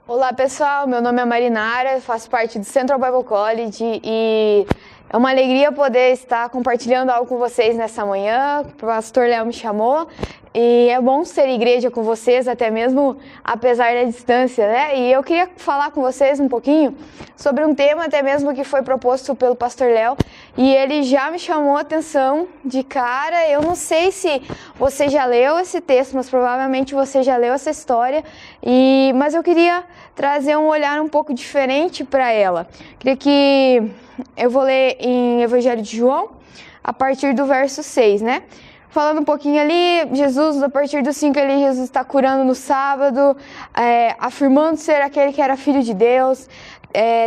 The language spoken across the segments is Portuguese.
Olá pessoal, meu nome é Marinara, faço parte do Central Bible College e é uma alegria poder estar compartilhando algo com vocês nessa manhã. O pastor Léo me chamou e é bom ser igreja com vocês, até mesmo apesar da distância, né? E eu queria falar com vocês um pouquinho sobre um tema até mesmo que foi proposto pelo pastor Léo e ele já me chamou a atenção de cara. Eu não sei se você já leu esse texto, mas provavelmente você já leu essa história, mas eu queria trazer um olhar um pouco diferente para ela. Eu vou ler em Evangelho de João, a partir do verso 6, né? Falando um pouquinho ali, Jesus, a partir do 5 ali, Jesus está curando no sábado, afirmando ser aquele que era filho de Deus,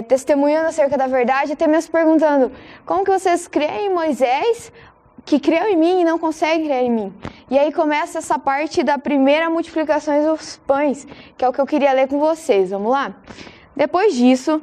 testemunhando acerca da verdade, até mesmo perguntando, como que vocês creem em Moisés, que creu em mim e não consegue crer em mim? E aí começa essa parte da primeira multiplicação dos pães, que é o que eu queria ler com vocês. Vamos lá? Depois disso,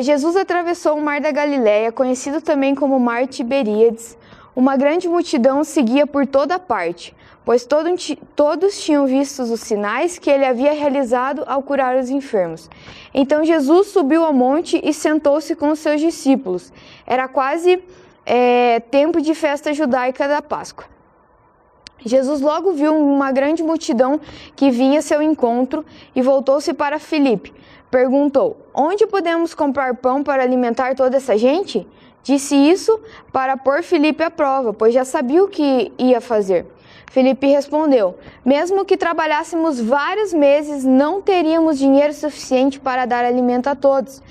Jesus atravessou o Mar da Galileia, conhecido também como Mar Tiberíades. Uma grande multidão o seguia por toda parte, pois todos tinham visto os sinais que ele havia realizado ao curar os enfermos. Então Jesus subiu ao monte e sentou-se com os seus discípulos. Era quase tempo de festa judaica da Páscoa. Jesus logo viu uma grande multidão que vinha ao seu encontro e voltou-se para Filipe. Perguntou: onde podemos comprar pão para alimentar toda essa gente? Disse isso para pôr Filipe à prova, pois já sabia o que ia fazer. Filipe respondeu: mesmo que trabalhássemos vários meses, não teríamos dinheiro suficiente para dar alimento a todos.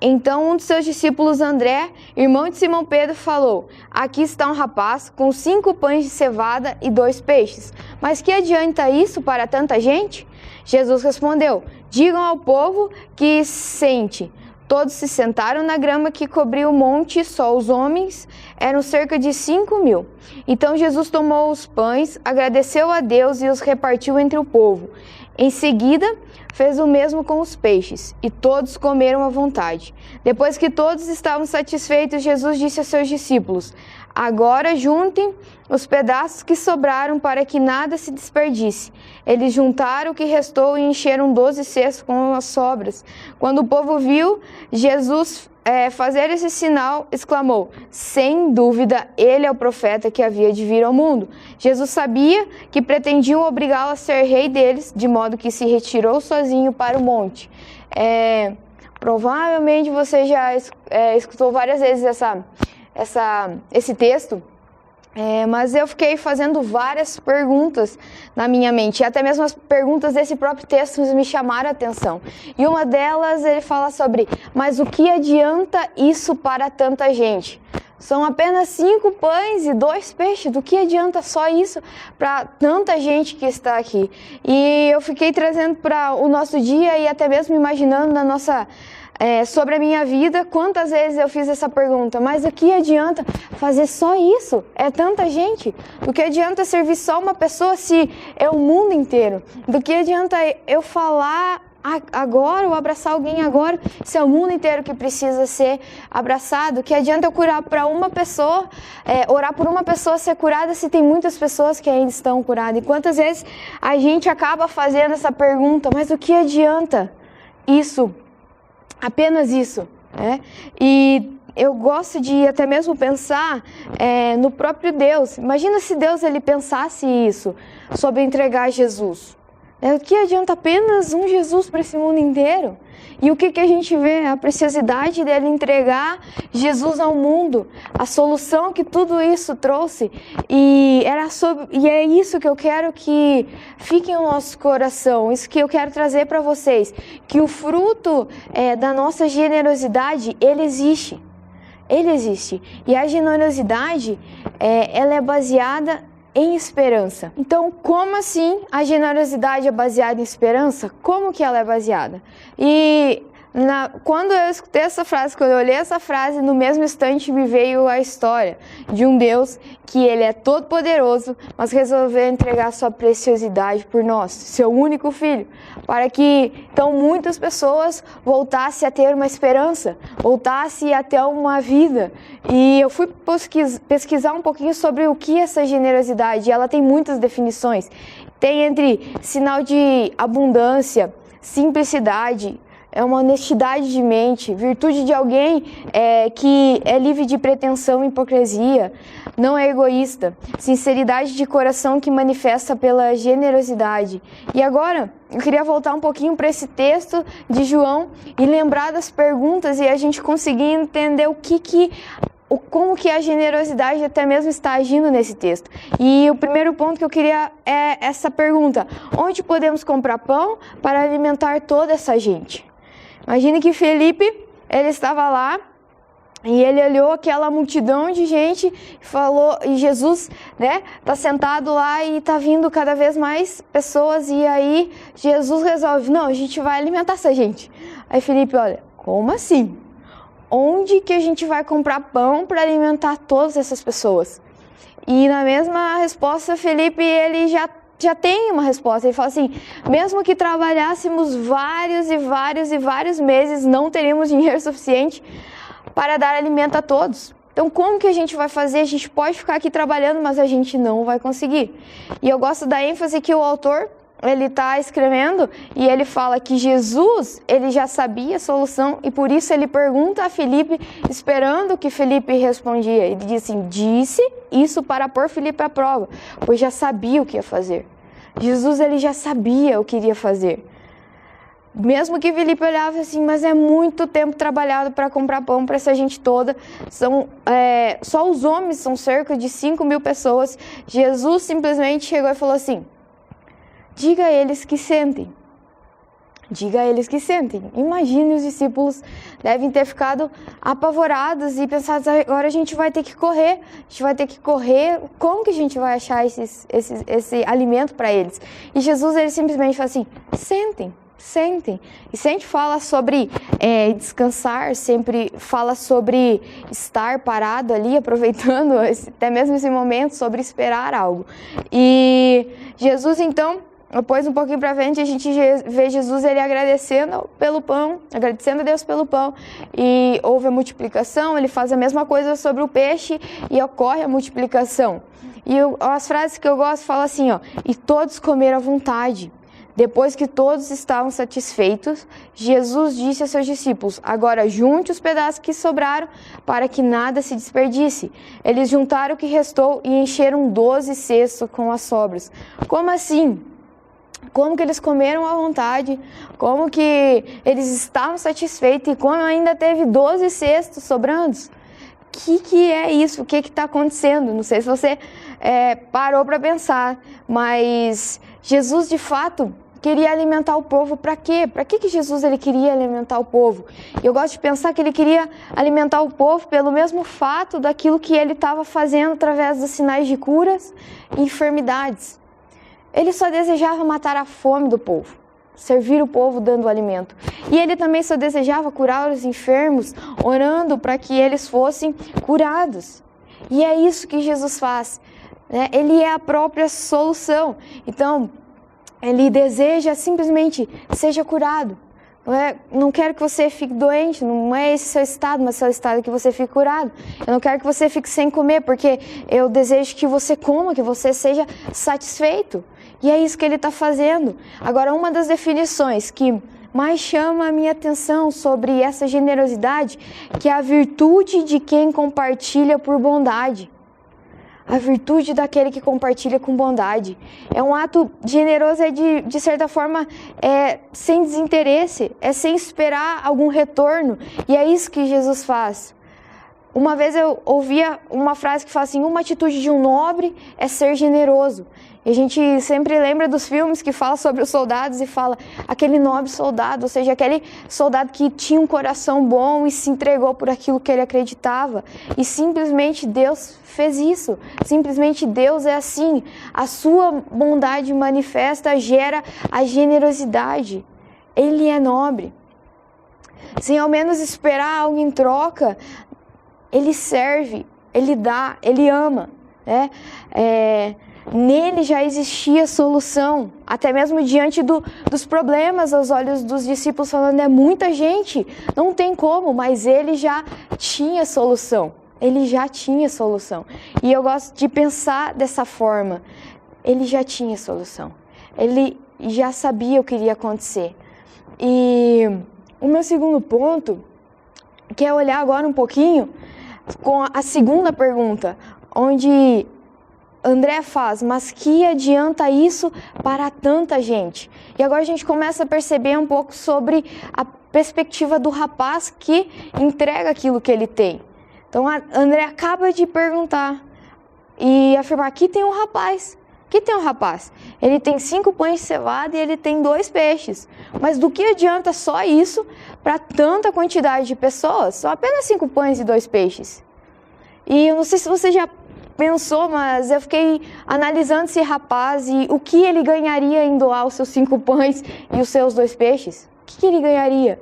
Então um de seus discípulos, André, irmão de Simão Pedro, falou: aqui está um rapaz com 5 pães de cevada e 2 peixes. Mas que adianta isso para tanta gente? Jesus respondeu: digam ao povo que sente. Todos se sentaram na grama que cobria o monte, só os homens eram cerca de 5.000. Então Jesus tomou os pães, agradeceu a Deus e os repartiu entre o povo. Em seguida, fez o mesmo com os peixes, e todos comeram à vontade. Depois que todos estavam satisfeitos, Jesus disse aos seus discípulos: agora juntem os pedaços que sobraram para que nada se desperdice. Eles juntaram o que restou e encheram 12 cestos com as sobras. Quando o povo viu Jesus fazer esse sinal, exclamou: sem dúvida, ele é o profeta que havia de vir ao mundo. Jesus sabia que pretendiam obrigá-lo a ser rei deles, de modo que se retirou sozinho para o monte. Provavelmente você já escutou várias vezes esse texto, mas eu fiquei fazendo várias perguntas na minha mente, e até mesmo as perguntas desse próprio texto me chamaram a atenção. E uma delas, ele fala sobre: mas o que adianta isso para tanta gente? São apenas 5 pães e 2 peixes, do que adianta só isso para tanta gente que está aqui? E eu fiquei trazendo para o nosso dia e até mesmo imaginando sobre a minha vida, quantas vezes eu fiz essa pergunta: mas o que adianta fazer só isso? É tanta gente. Do que adianta servir só uma pessoa se é o mundo inteiro? Do que adianta eu falar agora ou abraçar alguém agora se é o mundo inteiro que precisa ser abraçado? Que adianta eu curar para uma pessoa, orar por uma pessoa ser curada se tem muitas pessoas que ainda estão curadas? E quantas vezes a gente acaba fazendo essa pergunta: mas o que adianta isso? Apenas isso, né? E eu gosto de até mesmo pensar no próprio Deus. Imagina se Deus ele pensasse isso sobre entregar Jesus. O que adianta apenas um Jesus para esse mundo inteiro? E o que a gente vê? A preciosidade dele entregar Jesus ao mundo, a solução que tudo isso trouxe. E é isso que eu quero que fique no nosso coração, isso que eu quero trazer para vocês, que o fruto da nossa generosidade, ele existe. Ele existe. E a generosidade, ela é baseada em esperança. Então, como assim a generosidade é baseada em esperança? Como que ela é baseada? Quando eu escutei essa frase, quando eu olhei essa frase, no mesmo instante me veio a história de um Deus que ele é todo poderoso, mas resolveu entregar sua preciosidade por nós, seu único filho, para que então muitas pessoas voltassem a ter uma esperança, voltassem a ter uma vida. E eu fui pesquisar um pouquinho sobre o que é essa generosidade. Ela tem muitas definições. Tem entre sinal de abundância, simplicidade, é uma honestidade de mente, virtude de alguém que é livre de pretensão e hipocrisia, não é egoísta, sinceridade de coração que manifesta pela generosidade. E agora, eu queria voltar um pouquinho para esse texto de João e lembrar das perguntas e a gente conseguir entender como que a generosidade até mesmo está agindo nesse texto. E o primeiro ponto que eu queria é essa pergunta: onde podemos comprar pão para alimentar toda essa gente? Imagine que Felipe, ele estava lá e ele olhou aquela multidão de gente e falou, e Jesus, né, tá sentado lá e tá vindo cada vez mais pessoas, e aí Jesus resolve, não, a gente vai alimentar essa gente. Aí Felipe, olha, como assim? Onde que a gente vai comprar pão para alimentar todas essas pessoas? E na mesma resposta, Felipe, ele já tem uma resposta. Ele fala assim, mesmo que trabalhássemos vários meses, não teríamos dinheiro suficiente para dar alimento a todos. Então, como que a gente vai fazer? A gente pode ficar aqui trabalhando, mas a gente não vai conseguir. E eu gosto da ênfase que o autor ele está escrevendo e ele fala que Jesus, ele já sabia a solução e por isso ele pergunta a Felipe, esperando que Felipe respondia. Ele diz assim, disse isso para pôr Felipe à prova, pois já sabia o que ia fazer. Jesus, ele já sabia o que iria fazer. Mesmo que Felipe olhava assim, mas é muito tempo trabalhado para comprar pão para essa gente toda. Só os homens são cerca de 5.000 pessoas. Jesus simplesmente chegou e falou assim, diga a eles que sentem. Diga a eles que sentem. Imagine, os discípulos devem ter ficado apavorados e pensado, agora a gente vai ter que correr. A gente vai ter que correr. Como que a gente vai achar esse alimento para eles? E Jesus, ele simplesmente fala assim, sentem. E se a gente fala sobre descansar, sempre fala sobre estar parado ali, aproveitando até mesmo esse momento, sobre esperar algo. E Jesus, então, depois um pouquinho para frente, a gente vê Jesus ele agradecendo pelo pão, agradecendo a Deus pelo pão, e houve a multiplicação. Ele faz a mesma coisa sobre o peixe e ocorre a multiplicação. E as frases que eu gosto falam assim, ó, e todos comeram à vontade. Depois que todos estavam satisfeitos, Jesus disse a seus discípulos, agora junte os pedaços que sobraram para que nada se desperdice. Eles juntaram o que restou e encheram 12 cestos com as sobras. Como assim? Como que eles comeram à vontade? Como que eles estavam satisfeitos e como ainda teve 12 cestos sobrando? Que é isso? O que está acontecendo? Não sei se você parou para pensar, mas Jesus de fato queria alimentar o povo para quê? Para que Jesus ele queria alimentar o povo? Eu gosto de pensar que ele queria alimentar o povo pelo mesmo fato daquilo que ele estava fazendo através dos sinais de curas e enfermidades. Ele só desejava matar a fome do povo, servir o povo dando alimento. E ele também só desejava curar os enfermos, orando para que eles fossem curados. E é isso que Jesus faz, né? Ele é a própria solução. Então, ele deseja simplesmente, seja curado. Não quero que você fique doente, não é esse seu estado, mas seu estado é que você fique curado. Eu não quero que você fique sem comer, porque eu desejo que você coma, que você seja satisfeito. E é isso que ele está fazendo. Agora, uma das definições que mais chama a minha atenção sobre essa generosidade, que é a virtude de quem compartilha por bondade. A virtude daquele que compartilha com bondade. É um ato generoso, de certa forma, sem desinteresse, sem esperar algum retorno. E é isso que Jesus faz. Uma vez eu ouvia uma frase que fala assim, uma atitude de um nobre é ser generoso. E a gente sempre lembra dos filmes que falam sobre os soldados e fala aquele nobre soldado, ou seja, aquele soldado que tinha um coração bom e se entregou por aquilo que ele acreditava. E simplesmente Deus fez isso. Simplesmente Deus é assim. A sua bondade manifesta, gera a generosidade. Ele é nobre. Sem ao menos esperar algo em troca, ele serve, ele dá, ele ama, né? Nele já existia solução, até mesmo diante dos problemas aos olhos dos discípulos, falando, é muita gente, não tem como, mas ele já tinha solução, ele já tinha solução. E eu gosto de pensar dessa forma, ele já tinha solução, ele já sabia o que iria acontecer. E o meu segundo ponto, que é olhar agora um pouquinho com a segunda pergunta, onde André faz, mas que adianta isso para tanta gente? E agora a gente começa a perceber um pouco sobre a perspectiva do rapaz que entrega aquilo que ele tem. Então André acaba de perguntar e afirmar, aqui tem um rapaz. Aqui tem um rapaz, ele tem 5 pães de cevada e ele tem 2 peixes. Mas do que adianta só isso para tanta quantidade de pessoas? São apenas 5 pães e 2 peixes. E eu não sei se você já pensou, mas eu fiquei analisando esse rapaz e o que ele ganharia em doar os seus 5 pães e os seus 2 peixes. O que ele ganharia?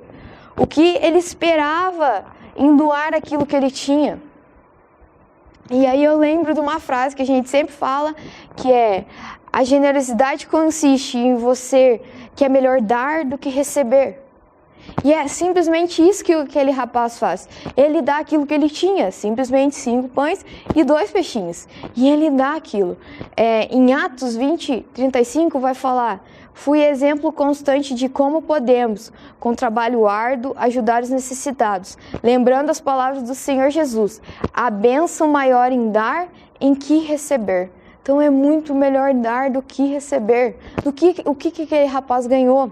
O que ele esperava em doar aquilo que ele tinha? E aí eu lembro de uma frase que a gente sempre fala, que é: a generosidade consiste em você que é melhor dar do que receber. E é simplesmente isso que aquele rapaz faz. Ele dá aquilo que ele tinha, simplesmente 5 pães e 2 peixinhos. E ele dá aquilo. Em Atos 20:35 vai falar: fui exemplo constante de como podemos, com trabalho árduo, ajudar os necessitados, lembrando as palavras do Senhor Jesus: a bênção maior em dar em que receber. Então é muito melhor dar do que receber. O que aquele rapaz ganhou?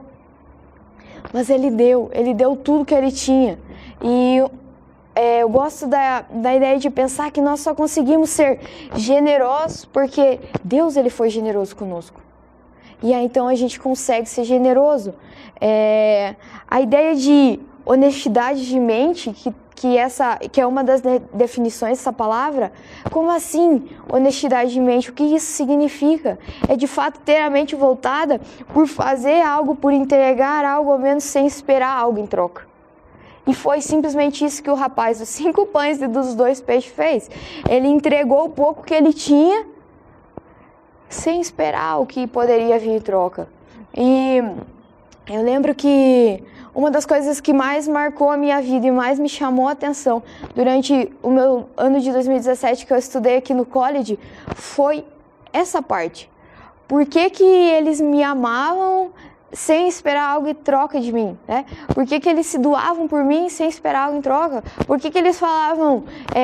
Mas ele deu tudo que ele tinha. E eu gosto da ideia de pensar que nós só conseguimos ser generosos porque Deus ele foi generoso conosco. E aí então a gente consegue ser generoso. A ideia de honestidade de mente, que é uma das definições dessa palavra, como assim honestidade de mente? O que isso significa? É de fato ter a mente voltada por fazer algo, por entregar algo, ao menos sem esperar algo em troca. E foi simplesmente isso que o rapaz dos 5 pães e dos 2 peixes fez. Ele entregou o pouco que ele tinha, sem esperar o que poderia vir em troca. E eu lembro que uma das coisas que mais marcou a minha vida e mais me chamou a atenção durante o meu ano de 2017 que eu estudei aqui no college foi essa parte. Por que eles me amavam sem esperar algo em troca de mim, né? Por que eles se doavam por mim sem esperar algo em troca? Por que eles falavam,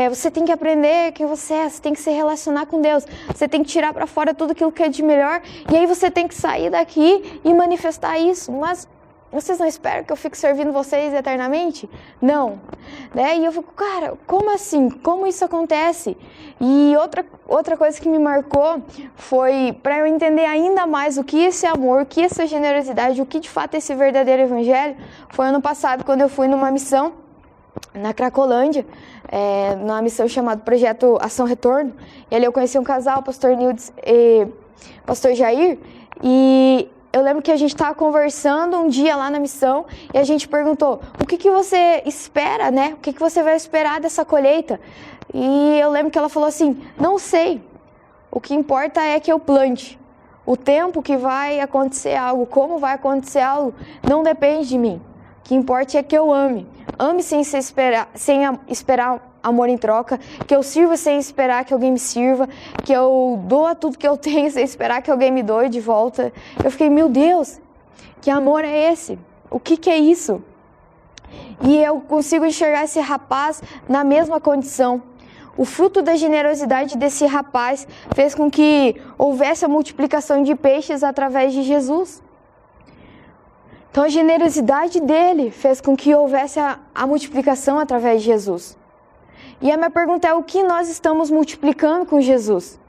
você tem que aprender quem você é, você tem que se relacionar com Deus, você tem que tirar para fora tudo aquilo que é de melhor e aí você tem que sair daqui e manifestar isso, mas vocês não esperam que eu fique servindo vocês eternamente? Não. Né? E eu fico, cara, como assim? Como isso acontece? E outra coisa que me marcou foi para eu entender ainda mais o que esse amor, o que essa generosidade, o que de fato é esse verdadeiro evangelho, foi ano passado quando eu fui numa missão na Cracolândia, numa missão chamada Projeto Ação Retorno. E ali eu conheci um casal, o pastor Nildes e o pastor Jair, e eu lembro que a gente estava conversando um dia lá na missão e a gente perguntou, o que você espera, né? O que você vai esperar dessa colheita? E eu lembro que ela falou assim, não sei, o que importa é que eu plante. O tempo que vai acontecer algo, como vai acontecer algo, não depende de mim. O que importa é que eu ame. Ame sem esperar amor em troca, que eu sirva sem esperar que alguém me sirva, que eu doa tudo que eu tenho sem esperar que alguém me doe de volta. Eu fiquei, meu Deus, que amor é esse? O que é isso? E eu consigo enxergar esse rapaz na mesma condição. O fruto da generosidade desse rapaz fez com que houvesse a multiplicação de peixes através de Jesus. Então a generosidade dele fez com que houvesse a multiplicação através de Jesus. E a minha pergunta é, o que nós estamos multiplicando com Jesus?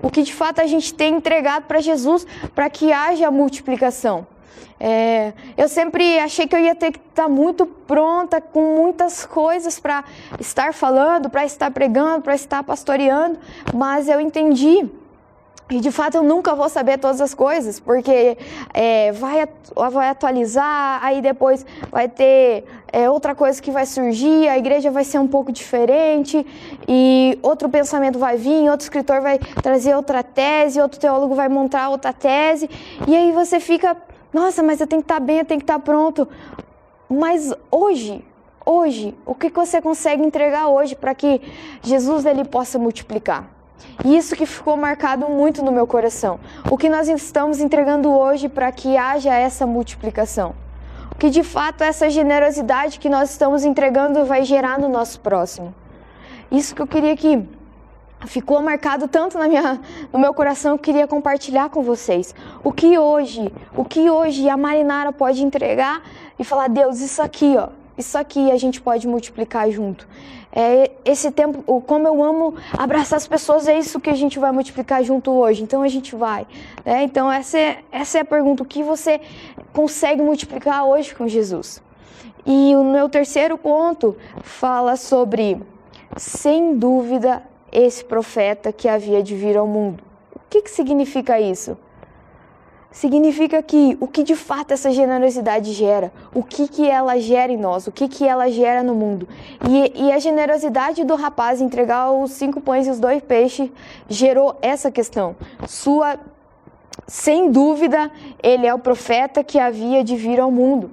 O que de fato a gente tem entregado para Jesus para que haja a multiplicação? Eu sempre achei que eu ia ter que estar muito pronta, com muitas coisas para estar falando, para estar pregando, para estar pastoreando, mas eu entendi. E de fato eu nunca vou saber todas as coisas, porque vai atualizar, aí depois vai ter outra coisa que vai surgir, a igreja vai ser um pouco diferente, e outro pensamento vai vir, outro escritor vai trazer outra tese, outro teólogo vai montar outra tese, e aí você fica, nossa, mas eu tenho que estar bem, eu tenho que estar pronto. Mas hoje, o que você consegue entregar hoje para que Jesus ele possa multiplicar? E isso que ficou marcado muito no meu coração. O que nós estamos entregando hoje para que haja essa multiplicação? que de fato essa generosidade que nós estamos entregando vai gerar no nosso próximo. Isso que eu queria que ficou marcado tanto no meu coração, eu queria compartilhar com vocês. O que hoje a Marinara pode entregar e falar, Deus, isso aqui a gente pode multiplicar junto. Esse tempo, como eu amo abraçar as pessoas, é isso que a gente vai multiplicar junto hoje. Então a gente vai. Né? Então essa é a pergunta, o que você consegue multiplicar hoje com Jesus? E o meu terceiro ponto fala sobre, sem dúvida, esse profeta que havia de vir ao mundo. O que significa isso? Significa que o que de fato essa generosidade gera, o que ela gera em nós, o que ela gera no mundo. E a generosidade do rapaz entregar os 5 pães e os 2 peixes gerou essa questão. Sem dúvida, ele é o profeta que havia de vir ao mundo.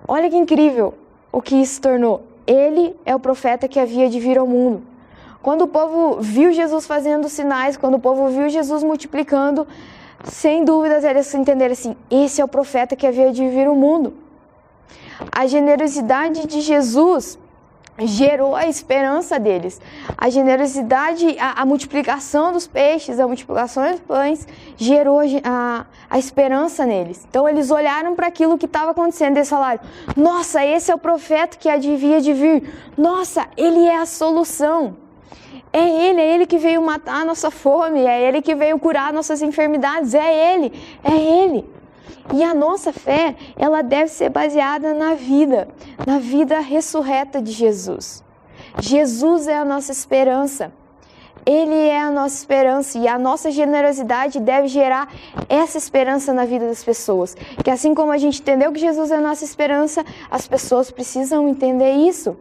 Olha que incrível o que isso tornou. Ele é o profeta que havia de vir ao mundo. Quando o povo viu Jesus fazendo sinais, quando o povo viu Jesus multiplicando, sem dúvidas eles entenderam assim, esse é o profeta que havia de vir ao mundo. A generosidade de Jesus gerou a esperança deles. A generosidade, a multiplicação dos peixes, a multiplicação dos pães, gerou a esperança neles. Então eles olharam para aquilo que estava acontecendo e eles falaram, nossa, esse é o profeta que havia de vir. Nossa, ele é a solução. É ele que veio matar a nossa fome, é ele que veio curar nossas enfermidades, é ele. E a nossa fé, ela deve ser baseada na vida ressurreta de Jesus. Jesus é a nossa esperança. Ele é a nossa esperança e a nossa generosidade deve gerar essa esperança na vida das pessoas. Que assim como a gente entendeu que Jesus é a nossa esperança, as pessoas precisam entender isso.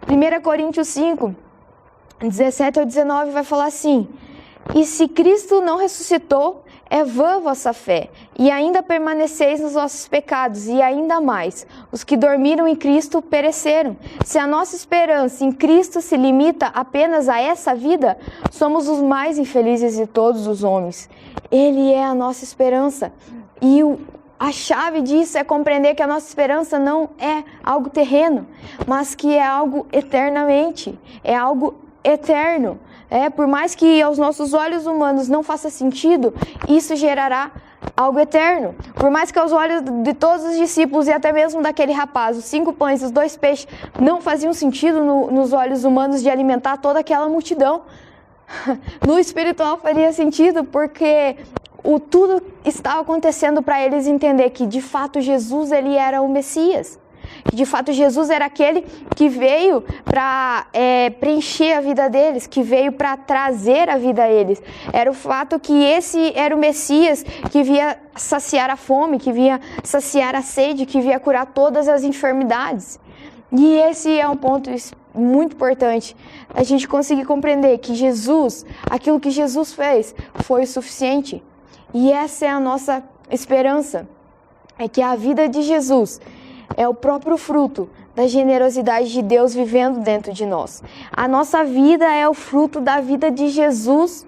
1 Coríntios 5, 17 ao 19 vai falar assim, e se Cristo não ressuscitou, é vã vossa fé, e ainda permaneceis nos vossos pecados, e ainda mais, os que dormiram em Cristo pereceram. Se a nossa esperança em Cristo se limita apenas a essa vida, somos os mais infelizes de todos os homens. Ele é a nossa esperança, e a chave disso é compreender que a nossa esperança não é algo terreno, mas que é algo eternamente, é algo eterno. Por mais que aos nossos olhos humanos não faça sentido, isso gerará algo eterno. Por mais que aos olhos de todos os discípulos e até mesmo daquele rapaz, os 5 pães e os 2 peixes não faziam sentido nos olhos humanos de alimentar toda aquela multidão. No espiritual faria sentido, porque tudo estava acontecendo para eles entender que de fato Jesus ele era o Messias. Que de fato Jesus era aquele que veio para preencher a vida deles, que veio para trazer a vida a eles. Era o fato que esse era o Messias que via saciar a fome, que via saciar a sede, que via curar todas as enfermidades. E esse é um ponto muito importante, a gente conseguir compreender que Jesus, aquilo que Jesus fez, foi o suficiente. E essa é a nossa esperança, é que a vida de Jesus é o próprio fruto da generosidade de Deus vivendo dentro de nós. A nossa vida é o fruto da vida de Jesus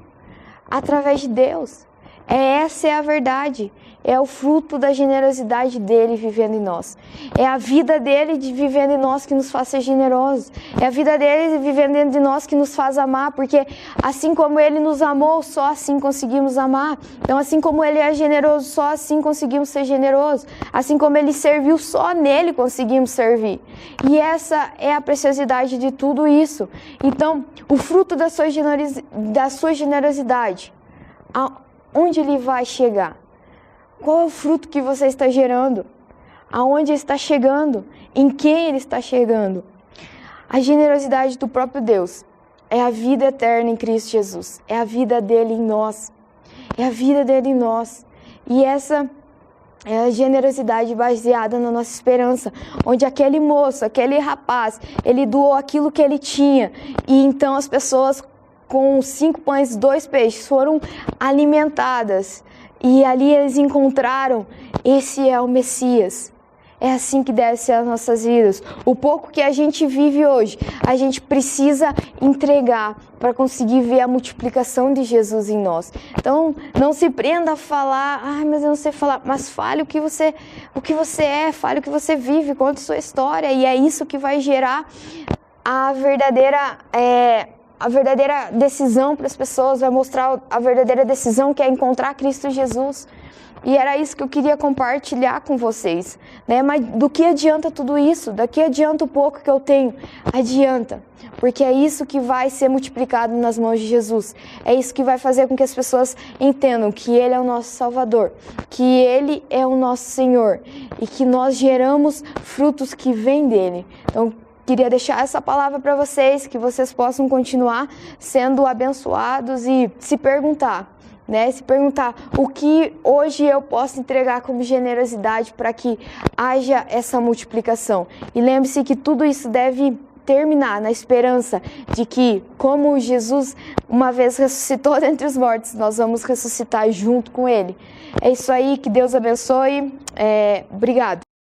através de Deus. Essa é a verdade. É o fruto da generosidade dele vivendo em nós. É a vida dele vivendo em nós que nos faz ser generosos. É a vida dele vivendo dentro de nós que nos faz amar, porque assim como ele nos amou, só assim conseguimos amar. Então assim como ele é generoso, só assim conseguimos ser generosos. Assim como ele serviu, só nele conseguimos servir. E essa é a preciosidade de tudo isso. Então, o fruto da sua generosidade, onde ele vai chegar? Qual é o fruto que você está gerando? Aonde ele está chegando? Em quem ele está chegando? A generosidade do próprio Deus é a vida eterna em Cristo Jesus. É a vida dele em nós. É a vida dele em nós. E essa é a generosidade baseada na nossa esperança. Onde aquele moço, aquele rapaz, ele doou aquilo que ele tinha. E então as pessoas com 5 pães e 2 peixes foram alimentadas. E ali eles encontraram, esse é o Messias. É assim que deve ser as nossas vidas. O pouco que a gente vive hoje, a gente precisa entregar para conseguir ver a multiplicação de Jesus em nós. Então, não se prenda a falar, mas eu não sei falar, mas fale o que você é, fale o que você vive, conte sua história, e é isso que vai gerar a verdadeira decisão para as pessoas, vai mostrar a verdadeira decisão, que é encontrar Cristo Jesus. E era isso que eu queria compartilhar com vocês, né? Mas do que adianta tudo isso? Do que adianta o pouco que eu tenho? Adianta, porque é isso que vai ser multiplicado nas mãos de Jesus. É isso que vai fazer com que as pessoas entendam que Ele é o nosso Salvador, que Ele é o nosso Senhor e que nós geramos frutos que vêm dEle. Então, queria deixar essa palavra para vocês, que vocês possam continuar sendo abençoados e se perguntar, o que hoje eu posso entregar como generosidade para que haja essa multiplicação. E lembre-se que tudo isso deve terminar na esperança de que, como Jesus uma vez ressuscitou dentre os mortos, nós vamos ressuscitar junto com Ele. É isso aí, que Deus abençoe. Obrigado.